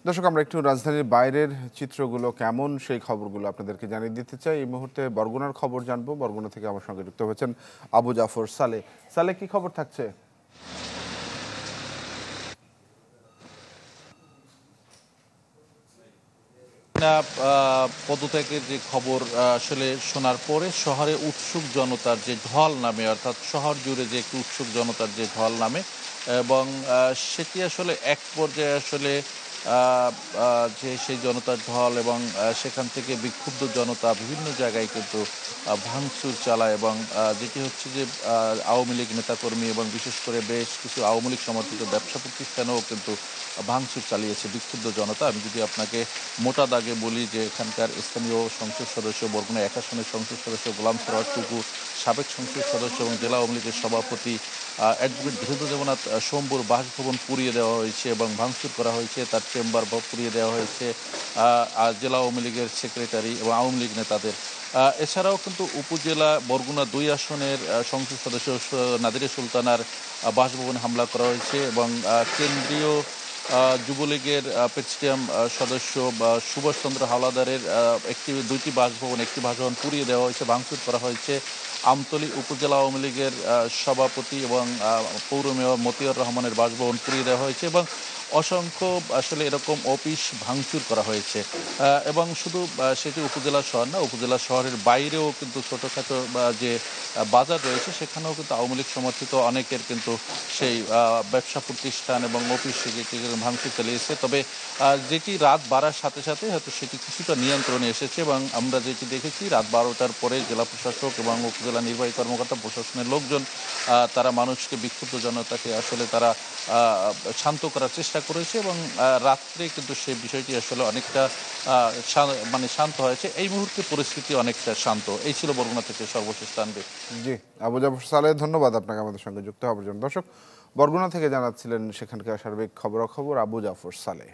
দর্শক, আমরা একটু রাজধানীর বাইরের চিত্রগুলো কেমন সেই খবরগুলো আপনাদেরকে জানিয়ে দিতে চাই। এই মুহূর্তে বরগুনার খবর জানবো। বরগুনা থেকে আমার সঙ্গে যুক্ত হয়েছেন আবু জাফর সালে। সালে, কি খবর থাকছে? পদত্যাগের যে খবর আসলে শোনার পরে শহরে উৎসুক জনতার যে ঢল নামে, অর্থাৎ শহর জুড়ে যে একটু উৎসুক জনতার যে ঢল নামে এবং সেটি আসলে এক পর্যায়ে আসলে যে সেই জনতার ঢল এবং সেখান থেকে বিক্ষুব্ধ জনতা বিভিন্ন জায়গায় কিন্তু ভাঙচুর চালায় এবং যেটি হচ্ছে যে আওয়ামী লীগ নেতাকর্মী এবং বিশেষ করে বেশ কিছু আওয়ামী লীগ সমর্থিত ব্যবসা প্রতিষ্ঠানেও কিন্তু ভাঙচুর চালিয়েছে বিক্ষুব্ধ জনতা। আমি যদি আপনাকে মোটা দাগে বলি যে এখানকার স্থানীয় সংসদ সদস্য, বরগুনা ১ আসনের সংসদ সদস্য গোলাম সরোয়ার টুকু, সাবেক সংসদ সদস্য এবং জেলা আওয়ামী লীগের সভাপতি অ্যাডভোকেট ধীরেন্দ্র দেবনাথ শম্ভুর বাসভবন পুড়িয়ে দেওয়া হয়েছে এবং ভাঙচুর করা হয়েছে, তার চেম্বার পুড়িয়ে দেওয়া হয়েছে জেলা আওয়ামী লীগের সেক্রেটারি এবং আওয়ামী লীগ নেতাদের। এছাড়াও কিন্তু উপজেলা বরগুনা ২ আসনের সংসদ সদস্য নাদিরা সুলতানার বাসভবনে হামলা করা হয়েছে এবং কেন্দ্রীয় যুবলীগের প্রেসিডিয়াম সদস্য সুভাষচন্দ্র হাওলাদারের দুইটি বাসভবন, একটি বাসভবন পুড়িয়ে দেওয়া হয়েছে, ভাঙচুর করা হয়েছে। আমতলী উপজেলা আওয়ামী লীগের সভাপতি এবং পৌর মেয়র মতিয়ার রহমানের বাসভবন পুড়িয়ে দেওয়া হয়েছে এবং অসংখ্য আসলে এরকম অফিস ভাঙচুর করা হয়েছে। এবং শুধু সেটি উপজেলা শহর না, উপজেলা শহরের বাইরেও কিন্তু ছোটোখাটো যে বাজার রয়েছে সেখানেও কিন্তু আওয়ামী লীগ সমর্থিত অনেকের কিন্তু সেই ব্যবসা প্রতিষ্ঠান এবং অফিস ভাঙচুর চালিয়েছে। তবে যেটি রাত বাড়ার সাথে সাথে হয়তো সেটি কিছুটা নিয়ন্ত্রণে এসেছে এবং আমরা যেটি দেখেছি রাত ১২টার পরে জেলা প্রশাসক এবং উপজেলা নির্বাহী কর্মকর্তা, প্রশাসনের লোকজন তারা মানুষকে, বিক্ষুব্ধ জনতাকে আসলে তারা শান্ত করার চেষ্টা করেছে এবং রাত্রে কিন্তু সেই বিষয়টি আসলে অনেকটা শান্ত হয়েছে। এই মুহূর্তে পরিস্থিতি অনেকটা শান্ত। এই ছিল বরগুনা থেকে সর্বশেষ তানভীর। জি, আবু জাফর সালে, ধন্যবাদ আপনাকে আমাদের সঙ্গে যুক্ত হওয়ার জন্য। দর্শক, বরগুনা থেকে জানাচ্ছিলেন সেখানকার সার্বিক খবরাখবর আবু জাফর সালে।